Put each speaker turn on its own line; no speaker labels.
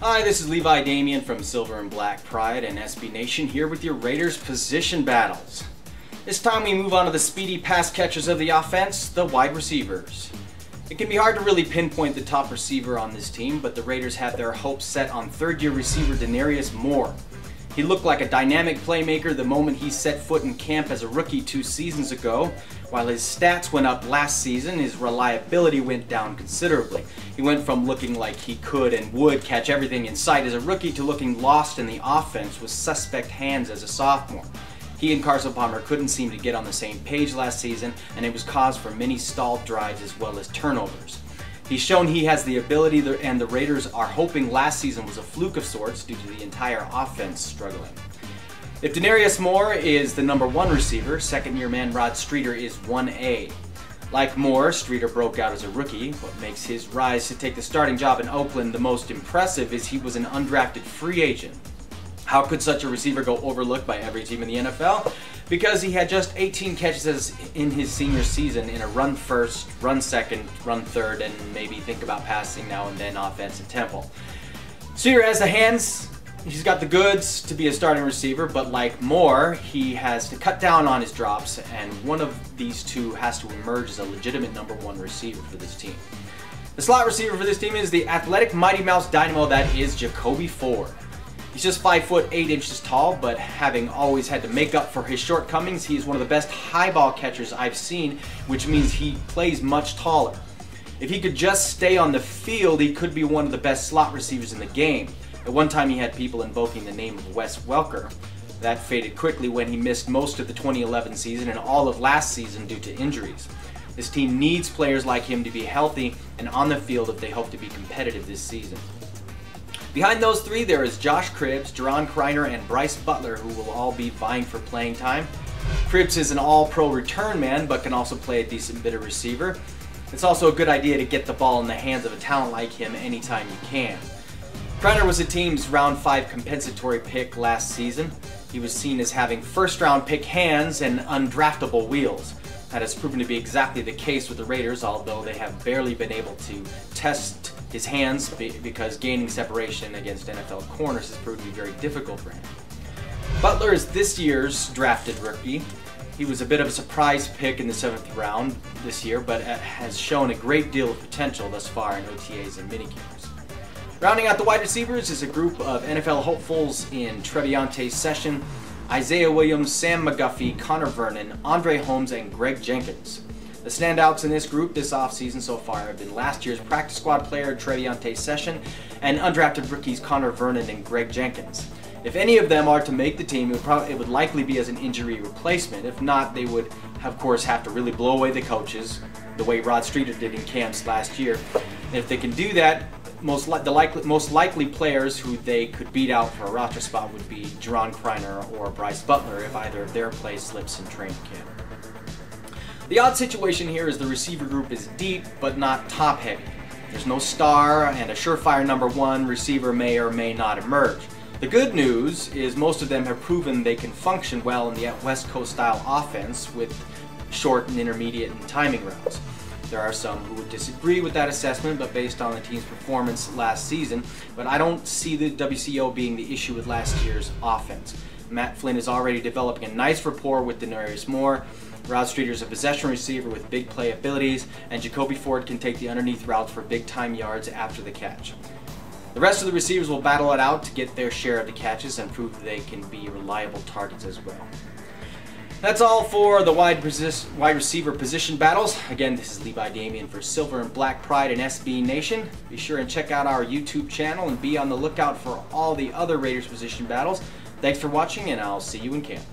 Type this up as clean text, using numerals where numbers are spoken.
Hi, this is Levi Damien from Silver and Black Pride and SB Nation here with your Raiders position battles. This time we move on to the speedy pass catchers of the offense, the wide receivers. It can be hard to really pinpoint the top receiver on this team, but the Raiders have their hopes set on third-year receiver Denarius Moore. He looked like a dynamic playmaker the moment he set foot in camp as a rookie 2 seasons ago. While his stats went up last season, his reliability went down considerably. He went from looking like he could and would catch everything in sight as a rookie to looking lost in the offense with suspect hands as a sophomore. He and Carson Palmer couldn't seem to get on the same page last season, and it was cause for many stalled drives as well as turnovers. He's shown he has the ability, and the Raiders are hoping last season was a fluke of sorts due to the entire offense struggling. If Denarius Moore is the #1 receiver, second-year man Rod Streater is 1A. Like Moore, Streater broke out as a rookie. What makes his rise to take the starting job in Oakland the most impressive is he was an undrafted free agent. How could such a receiver go overlooked by every team in the NFL? Because he had just 18 catches in his senior season in a run first, run second, run third, and maybe think about passing now and then offense and tempo. Streater has the hands, he's got the goods to be a starting receiver, but like Moore, he has to cut down on his drops, and one of these two has to emerge as a legitimate #1 receiver for this team. The slot receiver for this team is the athletic Mighty Mouse dynamo that is Jacoby Ford. He's just 5 foot 8 inches tall, but having always had to make up for his shortcomings, he is one of the best high ball catchers I've seen, which means he plays much taller. If he could just stay on the field, he could be one of the best slot receivers in the game. At one time he had people invoking the name of Wes Welker. That faded quickly when he missed most of the 2011 season and all of last season due to injuries. This team needs players like him to be healthy and on the field if they hope to be competitive this season. Behind those three, there is Josh Cribbs, Jerron Kreiner, and Bryce Butler, who will all be vying for playing time. Cribbs is an all-pro return man, but can also play a decent bit of receiver. It's also a good idea to get the ball in the hands of a talent like him anytime you can. Kreiner was the team's round 5 compensatory pick last season. He was seen as having first-round pick hands and undraftable wheels. That has proven to be exactly the case with the Raiders, although they have barely been able to test his hands because gaining separation against NFL corners has proved to be very difficult for him. Butler is this year's drafted rookie. He was a bit of a surprise pick in the 7th round this year, but has shown a great deal of potential thus far in OTAs and minicamps. Rounding out the wide receivers is a group of NFL hopefuls in Treviante Session, Isaiah Williams, Sam McGuffey, Connor Vernon, Andre Holmes, and Greg Jenkins. The standouts in this group this offseason so far have been last year's practice squad player Treviante Session and undrafted rookies Connor Vernon and Greg Jenkins. If any of them are to make the team, it would likely be as an injury replacement. If not, they would, of course, have to really blow away the coaches, the way Rod Streater did in camps last year. And if they can do that, most likely players who they could beat out for a roster spot would be Jerron Kreiner or Bryce Butler if either of their plays slips in training camp. The odd situation here is the receiver group is deep but not top heavy. There's no star, and a surefire #1 receiver may or may not emerge. The good news is most of them have proven they can function well in the West Coast style offense with short and intermediate and timing routes. There are some who would disagree with that assessment, but based on the team's performance last season, but I don't see the WCO being the issue with last year's offense. Matt Flynn is already developing a nice rapport with Denarius Moore. Rod Streater is a possession receiver with big play abilities, and Jacoby Ford can take the underneath routes for big time yards after the catch. The rest of the receivers will battle it out to get their share of the catches and prove that they can be reliable targets as well. That's all for the wide receiver position battles. Again, this is Levi Damien for Silver and Black Pride and SB Nation. Be sure and check out our YouTube channel and be on the lookout for all the other Raiders position battles. Thanks for watching, and I'll see you in camp.